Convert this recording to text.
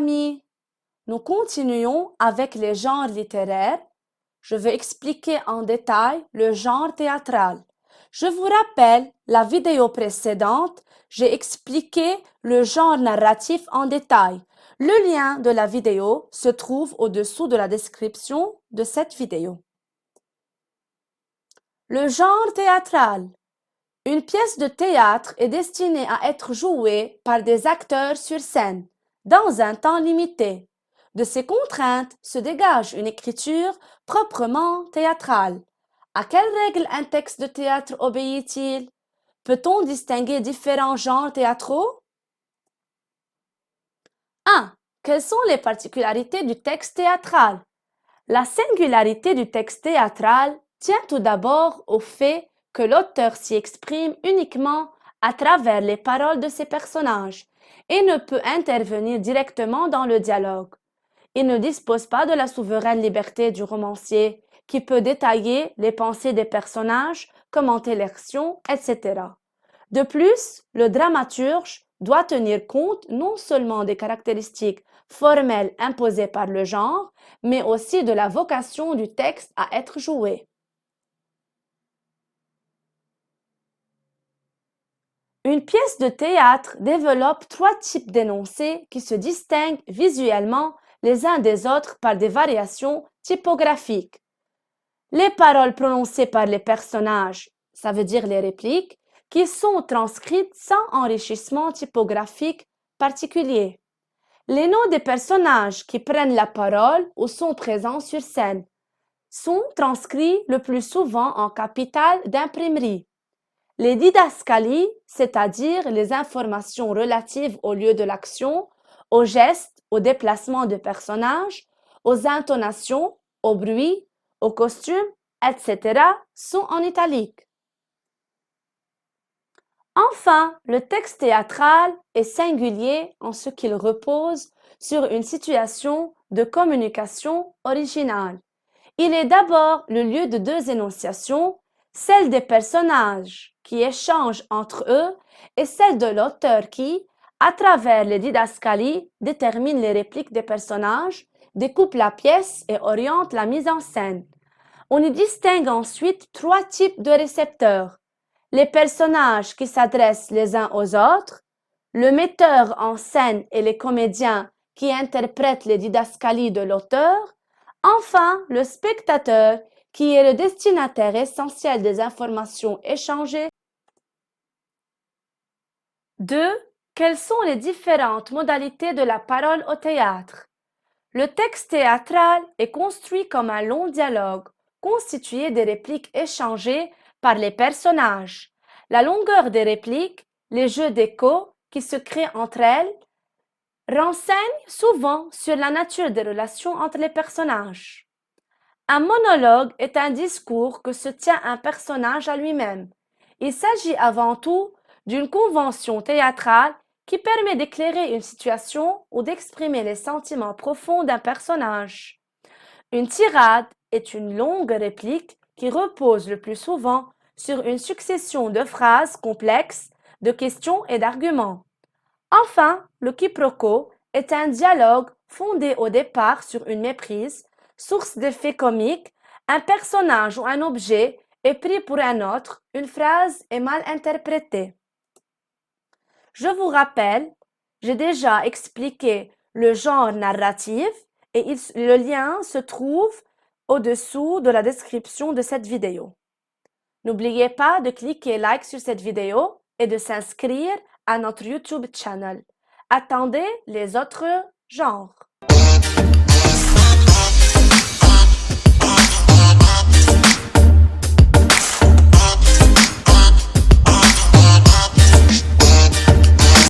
amis, nous continuons avec les genres littéraires. Je vais expliquer en détail le genre théâtral. Je vous rappelle, la vidéo précédente, j'ai expliqué le genre narratif en détail. Le lien de la vidéo se trouve au-dessous de la description de cette vidéo. Le genre théâtral. Une pièce de théâtre est destinée à être jouée par des acteurs sur scène, dans un temps limité. De ces contraintes se dégage une écriture proprement théâtrale. À quelle règle un texte de théâtre obéit-il? Peut-on distinguer différents genres théâtraux? 1. Quelles sont les particularités du texte théâtral? La singularité du texte théâtral tient tout d'abord au fait que l'auteur s'y exprime uniquement à travers les paroles de ses personnages et ne peut intervenir directement dans le dialogue. Il ne dispose pas de la souveraine liberté du romancier qui peut détailler les pensées des personnages, commenter l'action, etc. De plus, le dramaturge doit tenir compte non seulement des caractéristiques formelles imposées par le genre, mais aussi de la vocation du texte à être joué. Une pièce de théâtre développe 3 types d'énoncés qui se distinguent visuellement les uns des autres par des variations typographiques. Les paroles prononcées par les personnages, ça veut dire les répliques, qui sont transcrites sans enrichissement typographique particulier. Les noms des personnages qui prennent la parole ou sont présents sur scène sont transcrits le plus souvent en capital d'imprimerie. Les didascalies, c'est-à-dire les informations relatives au lieu de l'action, aux gestes, aux déplacements de personnages, aux intonations, au bruit, aux costumes, etc., sont en italique. Enfin, le texte théâtral est singulier en ce qu'il repose sur une situation de communication originale. Il est d'abord le lieu de 2 énonciations, celle des personnages qui échangent entre eux et celle de l'auteur qui, à travers les didascalies, détermine les répliques des personnages, découpe la pièce et oriente la mise en scène. On y distingue ensuite 3 types de récepteurs. Les personnages qui s'adressent les uns aux autres, le metteur en scène et les comédiens qui interprètent les didascalies de l'auteur, enfin le spectateur qui est le destinataire essentiel des informations échangées. 2. Quelles sont les différentes modalités de la parole au théâtre? Le texte théâtral est construit comme un long dialogue, constitué des répliques échangées par les personnages. La longueur des répliques, les jeux d'écho qui se créent entre elles, renseignent souvent sur la nature des relations entre les personnages. Un monologue est un discours que se tient un personnage à lui-même. Il s'agit avant tout d'une convention théâtrale qui permet d'éclairer une situation ou d'exprimer les sentiments profonds d'un personnage. Une tirade est une longue réplique qui repose le plus souvent sur une succession de phrases complexes, de questions et d'arguments. Enfin, le quiproquo est un dialogue fondé au départ sur une méprise, source d'effets comiques, un personnage ou un objet est pris pour un autre, une phrase est mal interprétée. Je vous rappelle, j'ai déjà expliqué le genre narratif et le lien se trouve au-dessous de la description de cette vidéo. N'oubliez pas de cliquer like sur cette vidéo et de s'inscrire à notre YouTube channel. Attendez les autres genres.